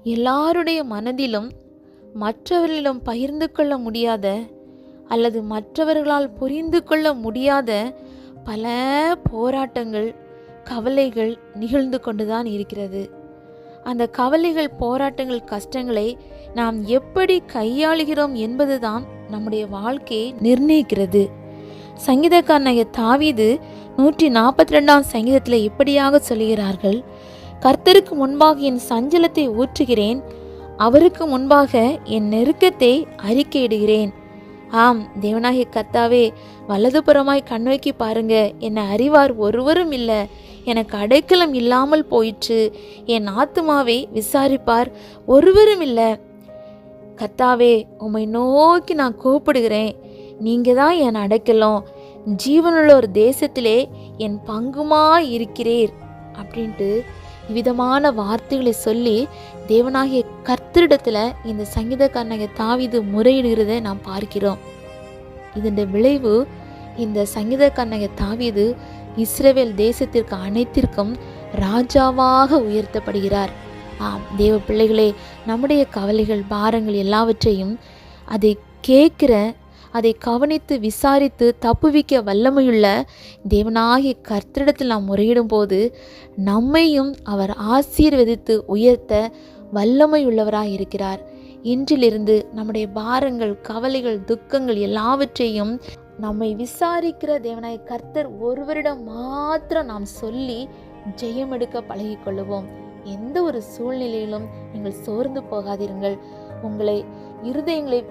எல்லாருடைய மனதிலும் மற்றவர்களிடம் பகிர்ந்து கொள்ள முடியாத அல்லது மற்றவர்களால் புரிந்து கொள்ள முடியாத பல போராட்டங்கள், கவலைகள் நிகழ்ந்து கொண்டுதான் இருக்கிறது. அந்த கவலைகள், போராட்டங்கள், கஷ்டங்களை நாம் எப்படி கையாளுகிறோம் என்பதுதான் நம்முடைய வாழ்க்கையை நிர்ணயிக்கிறது. சங்கீதக்காரனாகிய தாவீது 142ஆம் சங்கீதத்தில் இப்படியாக சொல்கிறார்கள்: கர்த்தருக்கு முன்பாக என் சஞ்சலத்தை ஊற்றுகிறேன், அவருக்கு முன்பாக என் நெருக்கத்தை அறிக்கையிடுகிறேன். ஆம், தேவனாகிய கர்த்தாவே, வலதுபுறமாய் கண்ணோக்கி பாருங்க, என்னை அறிவார் ஒருவரும் இல்லை, எனக்கு அடைக்கலம் இல்லாமல் போயிற்று, என் ஆத்துமாவை விசாரிப்பார் ஒருவரும் இல்லை. கர்த்தாவே, உம்மை நோக்கி நான் கூப்பிடுகிறேன், நீங்கள் தான் என் அடைக்கலம், ஜீவனுள்ள ஒரு தேசத்திலே என் பங்குமாய் இருக்கிறீர் அப்படின்ட்டு விதமான வார்த்தைகளை சொல்லி தேவனாகிய கர்த்தரிடத்துல இந்த சங்கீதக்காரனாகிய தாவீது முறையிடுகிறதை நாம் பார்க்கிறோம். இதன் விளைவு, இந்த சங்கீதக்காரனாகிய தாவீது இஸ்ரவேல் தேசத்திற்கு அனைத்திற்கும் ராஜாவாக உயர்த்தப்படுகிறார். ஆம் தேவ பிள்ளைகளே, நம்முடைய கவலைகள், பாரங்கள் எல்லாவற்றையும் அதை கேட்கிற, அதை கவனித்து விசாரித்து தப்புவிக்க வல்லமையுள்ள தேவனாகிய கர்த்தரிடத்தில் நாம் முறையிடும் போது நம்மையும் அவர் ஆசீர்வதித்து உயர்த்த வல்லமையுள்ளவராக இருக்கிறார். இன்றிலிருந்து நம்முடைய பாரங்கள், கவலைகள், துக்கங்கள் எல்லாவற்றையும் நம்மை விசாரிக்கிற தேவனாகிய கர்த்தர் ஒருவரிடம் மாத்திரம் நாம் சொல்லி ஜெயமெடுக்க பழகிக்கொள்ளுவோம். எந்த ஒரு சூழ்நிலையிலும் நீங்கள் சோர்ந்து போகாதீர்கள். உங்களை, இருதயங்களை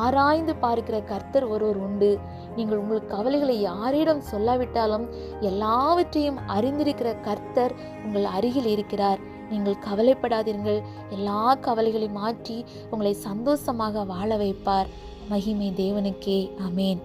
ஆராய்ந்து பார்க்கிற கர்த்தர் ஒருவர் உண்டு. நீங்கள் உங்கள் கவலைகளை யாரிடம் சொல்லாவிட்டாலும் எல்லாவற்றையும் அறிந்திருக்கிற கர்த்தர் உங்கள் அருகில் இருக்கிறார். நீங்கள் கவலைப்படாதீர்கள். எல்லா கவலைகளையும் மாற்றி உங்களை சந்தோஷமாக வாழ வைப்பார். மகிமை தேவனுக்கே. ஆமேன்.